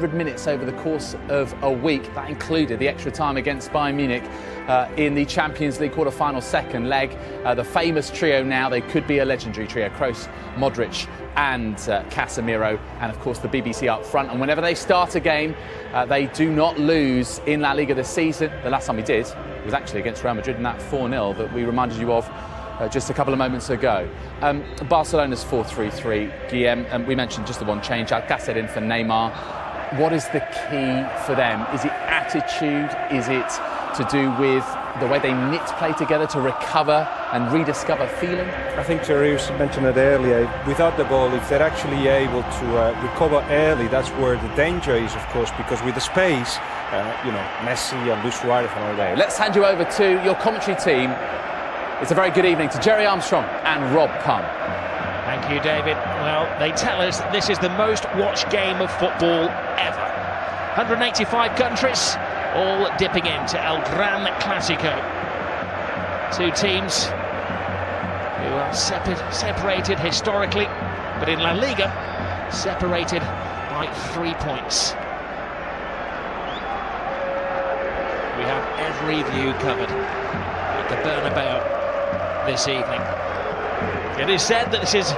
100 minutes over the course of a week. That included the extra time against Bayern Munich in the Champions League quarter-final second leg. The famous trio now, they could be a legendary trio, Kroos, Modric and Casemiro, and of course the BBC up front. And whenever they start a game, they do not lose in La Liga this season. The last time we did was actually against Real Madrid in that 4-0 that we reminded you of just a couple of moments ago. Barcelona's 4-3-3, Guillem, and we mentioned just the one change, Alcácer in for Neymar. What is the key for them? Is it attitude? Is it to do with the way they knit play together to recover and rediscover feeling? I think Teresa mentioned it earlier. Without the ball, if they're actually able to recover early, that's where the danger is, of course, because with the space, Messi and Luis Suarez and all that. Let's hand you over to your commentary team. It's a very good evening to Jerry Armstrong and Rob Pun. Thank you, David. Well, they tell us that this is the most watched game of football ever. 185 countries, all dipping into El Gran Clásico. Two teams who are separated historically, but in La Liga, separated by 3 points. We have every view covered at the Bernabeu this evening. It is said that this is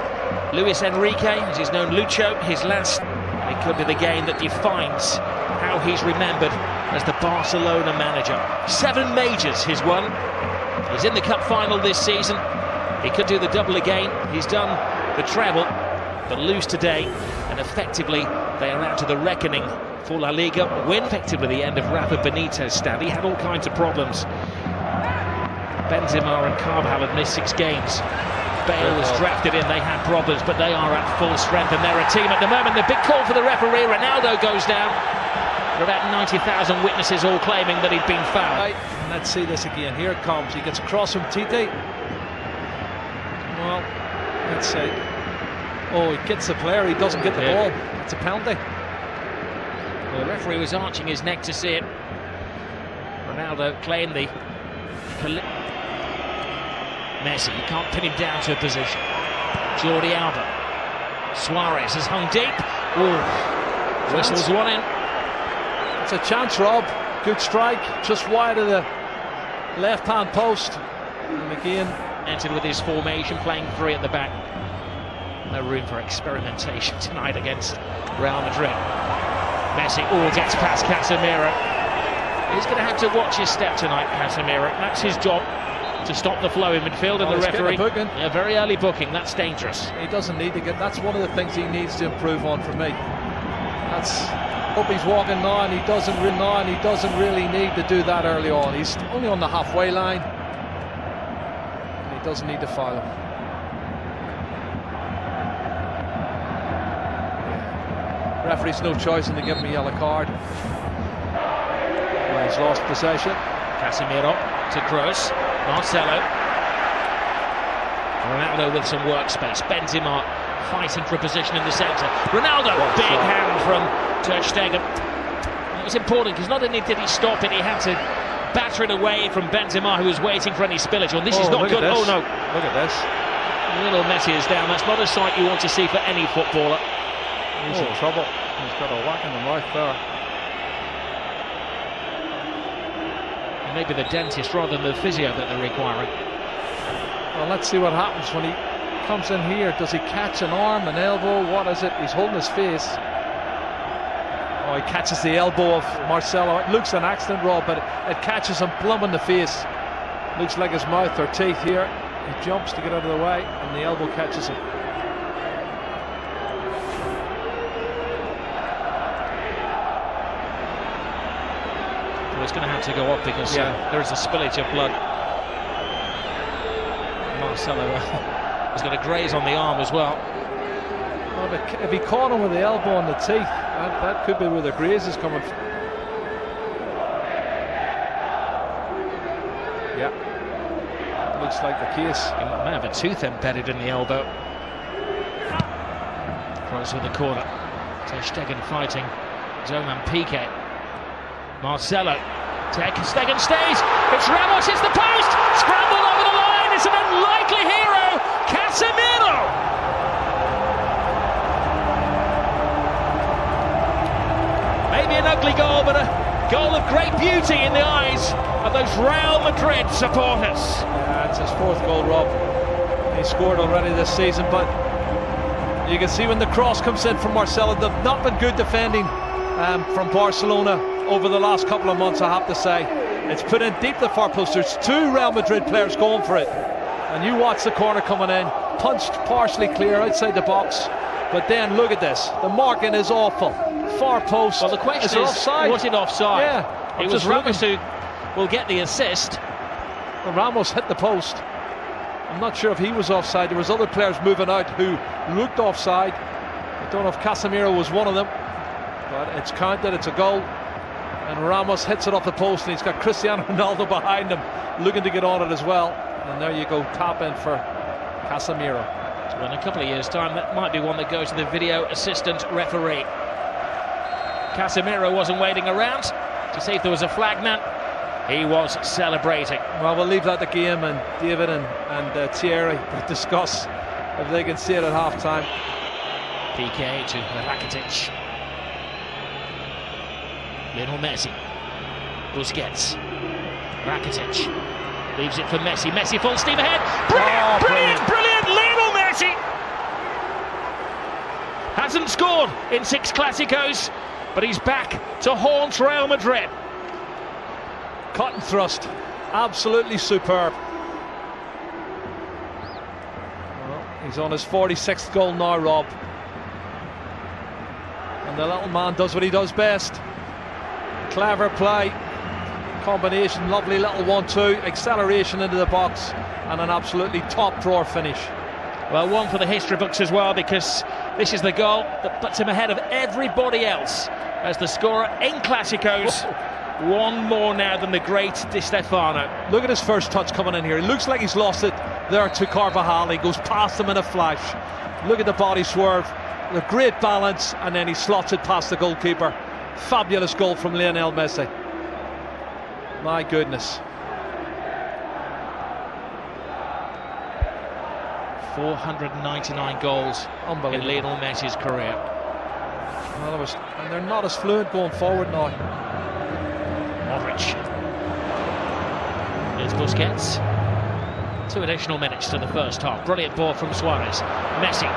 Luis Enrique, as he's known Lucho, his last. It could be the game that defines how he's remembered as the Barcelona manager. 7 majors he's won. He's in the cup final this season. He could do the double again. He's done the treble, but lose today, and effectively they are out to the reckoning for La Liga. Win effectively the end of Rafa Benitez's stand. He had all kinds of problems. Benzema and Carvajal had missed 6 games. Bale was drafted in, they had problems, but they are at full strength and they're a team at the moment. The big call for the referee, Ronaldo goes down. There are about 90,000 witnesses all claiming that he'd been fouled. Right. Let's see this again. Here it comes. He gets across from Tite. Well, let's see. Oh, he gets the player, he doesn't get the ball. It's a penalty. The referee was arching his neck to see it. Ronaldo claimed the... Messi, you can't pin him down to a position. Jordi Alba. Suarez has hung deep. Ooh. Whistles one in. It's a chance, Rob. Good strike, just wide of the left-hand post. And again, entered with his formation, playing 3 at the back. No room for experimentation tonight against Real Madrid. Messi, gets past Casemiro. He's going to have to watch his step tonight, Casemiro. That's his job, to stop the flow in midfield, and the referee, a very early booking, that's dangerous. He doesn't need to get, that's one of the things he needs to improve on for me. That's, hope he's walking now, and he doesn't really need to do that early on. He's only on the halfway line, and he doesn't need to foul him. Referee's no choice in to give him a yellow card. Well, he's lost possession. Casemiro to Kroos. Marcelo. Ronaldo with some workspace. Benzema fighting for a position in the centre. Ronaldo, big hand from Ter Stegen. It was important because not only did he stop it, he had to batter it away from Benzema, who was waiting for any spillage. Oh, this is not good. Oh no! Look at this. Little Messi is down. That's not a sight you want to see for any footballer. He's in trouble. He's got a whack in the mouth there. Maybe the dentist rather than the physio that they're requiring. Well, let's see what happens when he comes in here. Does he catch an arm, an elbow? What is it? He's holding his face. Oh, he catches the elbow of Marcelo. It looks an accident, Rob, but it catches him plumb in the face. Looks like his mouth or teeth here. He jumps to get out of the way, and the elbow catches him. It's going to have to go up because there is a spillage of blood. Marcelo is going to graze on the arm as well. Well, but if he caught him with the elbow on the teeth, that could be where the graze is coming from. Yeah, looks like the case. He might have a tooth embedded in the elbow. Kroos with the corner. Ter Stegen fighting Zoman Piqué. Marcelo. Ter Stegen stays. It's Ramos. It's the post. Scrambled over the line. It's an unlikely hero. Casemiro. Maybe an ugly goal, but a goal of great beauty in the eyes of those Real Madrid supporters. Yeah, it's his 4th goal, Rob. He scored already this season, but you can see when the cross comes in from Marcelo, they've not been good defending from Barcelona over the last couple of months, I have to say. It's put in deep the far post. There's 2 Real Madrid players going for it. And you watch the corner coming in, punched partially clear outside the box. But then look at this. The marking is awful. Far post. Well, the question is offside? was it offside? Yeah. It was Ramos who will get the assist. Well, Ramos hit the post. I'm not sure if he was offside. There was other players moving out who looked offside. I don't know if Casemiro was one of them. But it's counted. It's a goal. And Ramos hits it off the post, and he's got Cristiano Ronaldo behind him looking to get on it as well. And there you go, tap in for Casemiro. So in a couple of years' time, that might be one that goes to the video assistant referee. Casemiro wasn't waiting around to see if there was a flag now. He was celebrating. Well, we'll leave that to game, and David and Thierry will discuss if they can see it at half-time. PK to Rakitic. Lionel Messi. Busquets. Rakitic. Leaves it for Messi. Messi full steam ahead. Brilliant! Lionel Messi! Hasn't scored in 6 Clásicos, but he's back to haunt Real Madrid. Cut and thrust. Absolutely superb. Well, he's on his 46th goal now, Rob. And the little man does what he does best. Clever play, combination, lovely little 1-2, acceleration into the box, and an absolutely top drawer finish. Well, one for the history books as well, because this is the goal that puts him ahead of everybody else as the scorer in Clásicos. One more now than the great Di Stefano. Look at his first touch coming in here. He looks like he's lost it there to Carvajal. He goes past him in a flash. Look at the body swerve, the great balance, and then he slots it past the goalkeeper. Fabulous goal from Lionel Messi. My goodness. 499 goals in Lionel Messi's career. Well, and they're not as fluent going forward now. Modric. Here's Busquets. 2 additional minutes to the first half. Brilliant ball from Suarez. Messi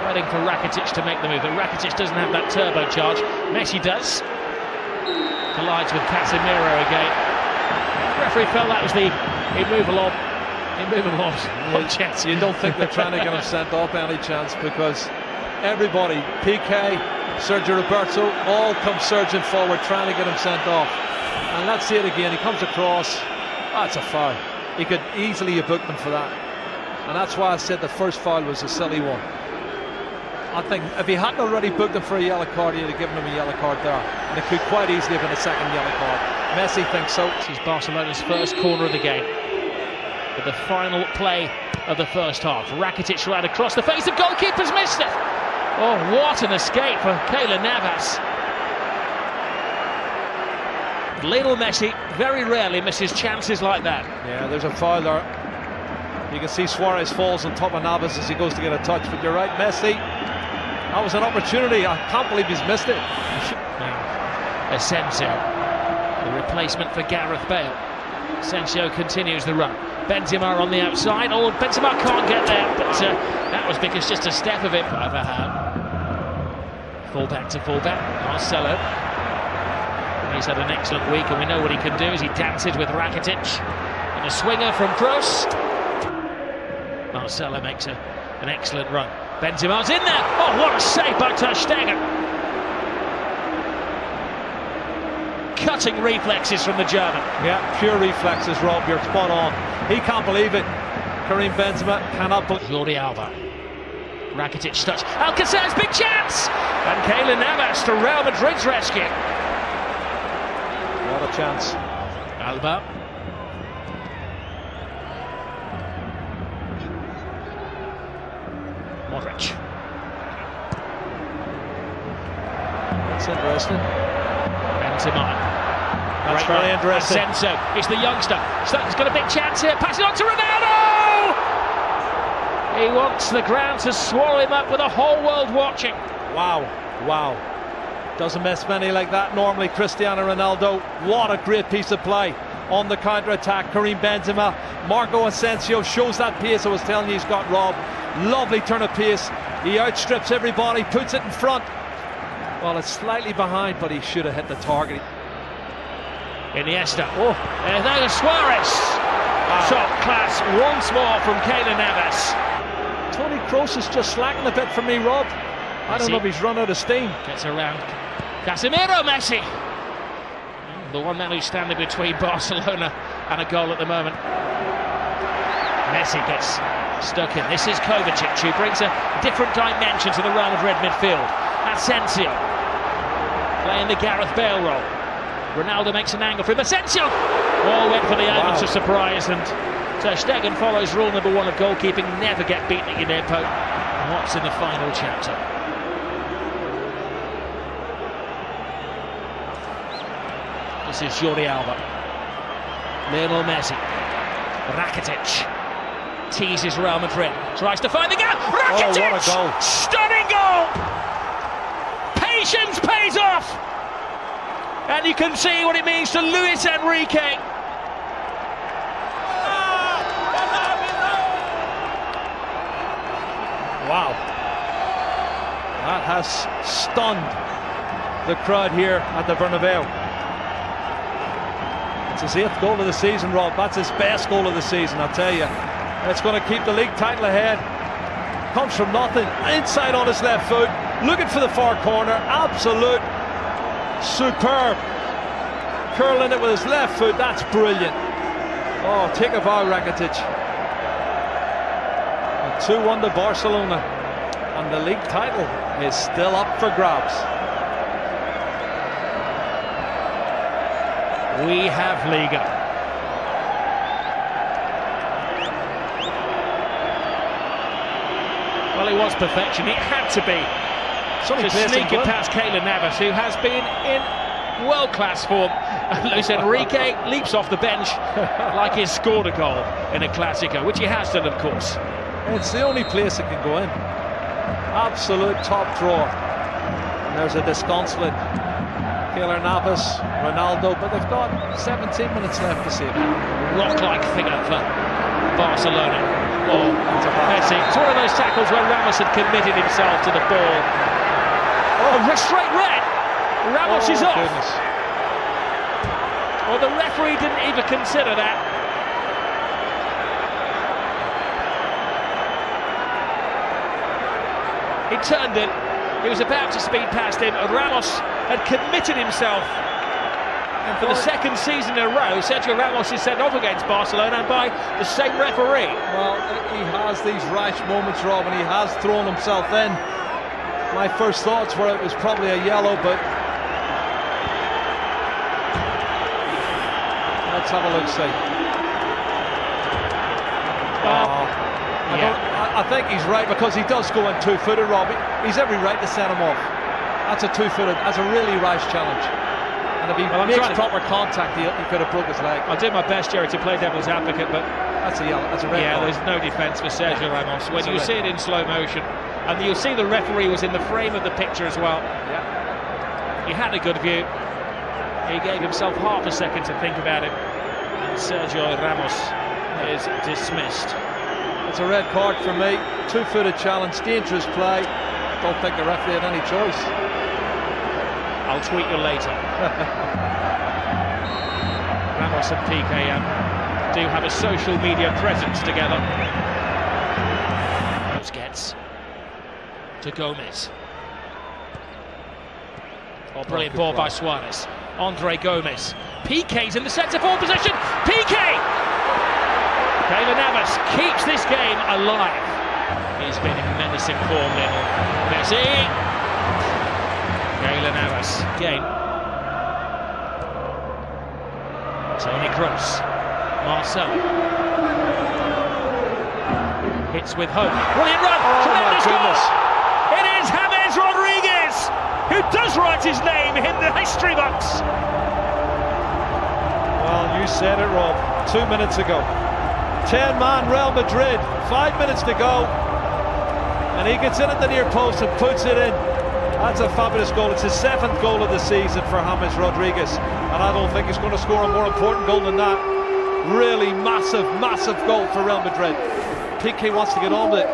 waiting for Rakitic to make the move, but Rakitic doesn't have that turbocharge. Messi does. Collides with Casemiro again. The referee felt that was the immovable chance. You don't think they're trying to get him sent off any chance, because everybody, PK, Sergio Roberto, all come surging forward trying to get him sent off. And let's see it again. He comes across. That's a foul. He could easily have booked him for that. And that's why I said the first foul was a silly one. I think if he hadn't already booked him for a yellow card, he'd have given him a yellow card there. And it could quite easily have been a second yellow card. Messi thinks so. This is Barcelona's first corner of the game. But the final play of the first half. Rakitic right across the face of goalkeepers, missed it. Oh, what an escape for Keylor Navas. Lionel Messi very rarely misses chances like that. Yeah, there's a foul there. You can see Suarez falls on top of Navas as he goes to get a touch, but you're right, Messi. That was an opportunity. I can't believe he's missed it. Asensio, the replacement for Gareth Bale. Asensio continues the run. Benzema on the outside. Oh, Benzema can't get there, but that was because just a step of it. Fullback to fullback. Marcelo. He's had an excellent week, and we know what he can do as he dances with Rakitic. And a swinger from Kroos. Marcelo makes an excellent run. Benzema's in there. Oh, what a save by Ter Stegen. Cutting reflexes from the German. Yeah, pure reflexes, Rob. You're spot on. He can't believe it. Karim Benzema cannot believe it. Jordi Alba. Rakitic touch. Alcacer's big chance. And Keylor Navas to Real Madrid's rescue. What a chance. Alba. Modric. That's interesting. Benzema. That's very interesting. Asensio, it's the youngster. He's got a big chance here. Passing on to Ronaldo! He wants the ground to swallow him up with the whole world watching. Wow, wow. Doesn't miss many like that normally, Cristiano Ronaldo. What a great piece of play on the counter-attack. Karim Benzema, Marco Asensio shows that pace I was telling you he's got, Rob. Lovely turn of pace. He outstrips everybody, puts it in front. Well, it's slightly behind, but he should have hit the target. Iniesta. Oh, there's Suarez. Top class once more from Keylor Navas. Toni Kroos is just slacking a bit for me, Rob. I don't know if he's run out of steam. Gets around Casemiro, Messi. The one man who's standing between Barcelona and a goal at the moment. Messi gets stuck in. This is Kovacic, who brings a different dimension to the Real Madrid midfield. Asensio playing the Gareth Bale role. Ronaldo makes an angle for him. Asensio! All went for the elements of surprise, and Ter Stegen follows rule number 1 of goalkeeping: never get beaten at your near post. And what's in the final chapter? This is Jordi Alba. Lionel Messi. Rakitic teases Real Madrid. Tries to find the gap. Rakitic! Oh, what a goal. Stunning goal! Patience pays off! And you can see what it means to Luis Enrique. Wow. That has stunned the crowd here at the Bernabeu. It's his 8th goal of the season, Rob. That's his best goal of the season, I'll tell you. It's going to keep the league title ahead. Comes from nothing, inside on his left foot, looking for the far corner. Absolute superb. Curling it with his left foot, that's brilliant. Oh, take a bow, Rakitic. 2-1 to Barcelona, and the league title is still up for grabs. We have Liga. Well, it was perfection. It had to be. To sneak it past Keylor Navas, who has been in world-class form. Luis Enrique leaps off the bench like he's scored a goal in a Clasico, which he has done, of course. It's the only place it can go in. Absolute top drawer. And there's a disconsolate Keylor Navas, Ronaldo, but they've got 17 minutes left to save it. Rock-like figure for Barcelona. Oh, Messi. It's one of those tackles where Ramos had committed himself to the ball. Oh, straight red. Ramos is off. Goodness. Well, the referee didn't even consider that. He turned it. He was about to speed past him. Ramos had committed himself. And for the second season in a row, Sergio Ramos is sent off against Barcelona, and by the same referee. Well, he has these rash moments, Rob, and he has thrown himself in. My first thoughts were it was probably a yellow, but let's have a look, see. I think he's right, because he does go in two-footed, Rob. He's every right to set him off. That's a two-footed, that's a really rash challenge. And if he makes proper contact, he could have broke his leg. I'll do my best, Jerry, to play devil's advocate, but that's a yellow. That's a red. Yeah, card. There's no defence for Sergio Ramos. When you see it in slow motion, and you'll see the referee was in the frame of the picture as well. Yeah. He had a good view. He gave himself half a second to think about it, and Sergio Ramos is dismissed. It's a red card for me. Two-footed challenge, dangerous play. Don't think the referee had any choice. I'll tweet you later. Ramos and PK do have a social media presence together. Busquets to Gomez. Oh, brilliant ball by Suarez. Andre Gomez. PK's in the centre-forward position. PK! Keylor Navas keeps this game alive. He's been in menacing form, Lionel Messi. Keylor Navas again. Toni Kroos. Marcelo. Hits with hope. Brilliant run. Tremendous goal. It is James Rodriguez who does write his name in the history books. Well, you said it, Rob. 2 minutes ago. 10-man Real Madrid. 5 minutes to go. And he gets in at the near post and puts it in. That's a fabulous goal. It's his 7th goal of the season for James Rodriguez, and I don't think he's going to score a more important goal than that. Really massive, massive goal for Real Madrid. Piqué wants to get on with it.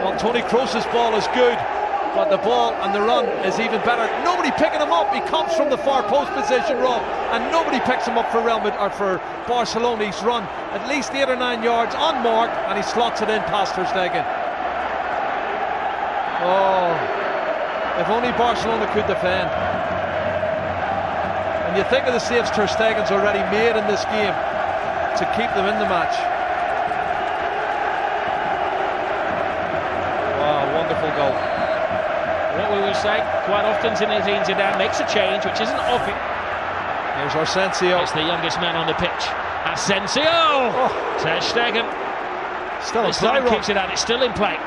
Well, Toni Kroos's ball is good, but the ball and the run is even better. Nobody picking him up. He comes from the far post position, Rob, and nobody picks him up for Real Madrid or for Barcelona. He's run at least 8 or 9 yards unmarked, and he slots it in past Ter Stegen. Oh, if only Barcelona could defend. And you think of the saves Ter Stegen's already made in this game to keep them in the match. Wow, wonderful goal. What we will say quite often, Zinedine Zidane makes a change which isn't obvious. Here's Asensio. It's the youngest man on the pitch. Asensio! Ter Stegen. Still in This play, time keeps it out. It's still in play.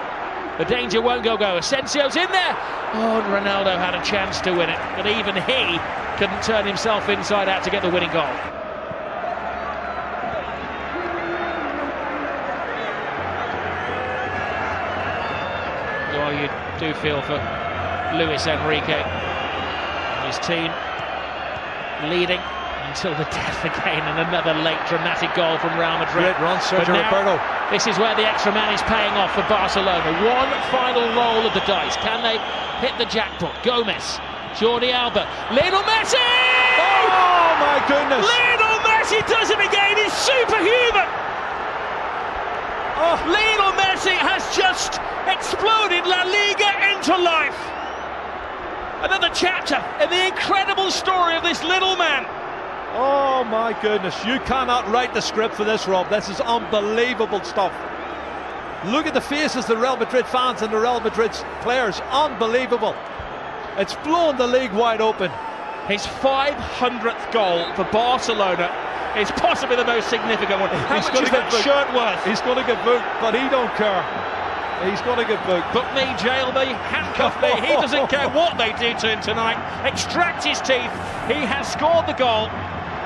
The danger won't go. Asensio's in there. Oh, and Ronaldo had a chance to win it, but even he couldn't turn himself inside out to get the winning goal. Well, you do feel for Luis Enrique and his team, leading until the death again, and another late dramatic goal from Real Madrid. Great run, Sergio Roberto. This is where the extra man is paying off for Barcelona. One final roll of the dice. Can they hit the jackpot? Gomez, Jordi Alba, Lionel Messi! Oh my goodness! Lionel Messi does it again. He's superhuman. Oh. Lionel Messi has just exploded La Liga into life. Another chapter in the incredible story of this little man. Oh my goodness, you cannot write the script for this, Rob. This is unbelievable stuff. Look at the faces of the Real Madrid fans and the Real Madrid players. Unbelievable. It's blown the league wide open. His 500th goal for Barcelona is possibly the most significant one. How much is that shirt worth? He's going to get booked, but he don't care. He's going to get booked. Book me, jail me, handcuff me. He doesn't care what they do to him tonight. Extract his teeth. He has scored the goal.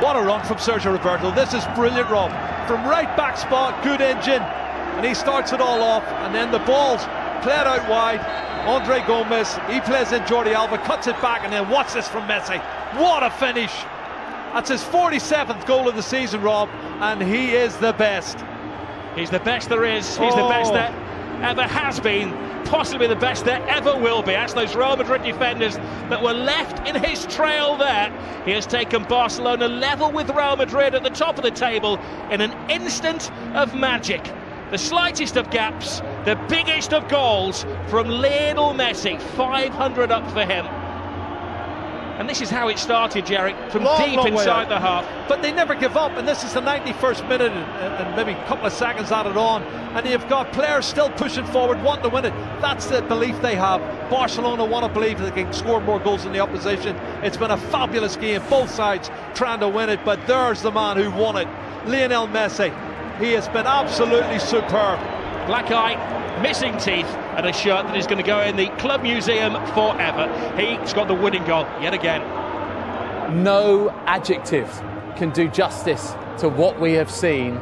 What a run from Sergio Roberto. This is brilliant, Rob. From right back spot, good engine. And he starts it all off. And then the ball's played out wide. Andre Gomez, he plays in Jordi Alba, cuts it back, and then watch this from Messi. What a finish. That's his 47th goal of the season, Rob. And he is the best. He's the best there is. He's the best there ever has been. Possibly the best there ever will be. That's those Real Madrid defenders that were left in his trail there. He has taken Barcelona level with Real Madrid at the top of the table in an instant of magic. The slightest of gaps, the biggest of goals from Lionel Messi. 500 up for him. And this is how it started, Jerry, from deep inside the half. But they never give up, and this is the 91st minute and maybe a couple of seconds added on, and you've got players still pushing forward, wanting to win it. That's the belief they have. Barcelona want to believe that they can score more goals than the opposition. It's been a fabulous game, both sides trying to win it, but there's the man who won it, Lionel Messi. He has been absolutely superb. Black eye, missing teeth, and a shirt that is going to go in the club museum forever. He's got the winning goal yet again. No adjective can do justice to what we have seen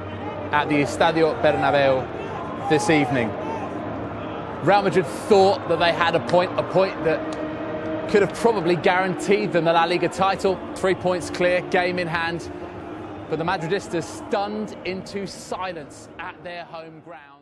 at the Estadio Bernabeu this evening. Real Madrid thought that they had a point that could have probably guaranteed them the La Liga title. 3 points clear, game in hand. But the Madridistas stunned into silence at their home ground.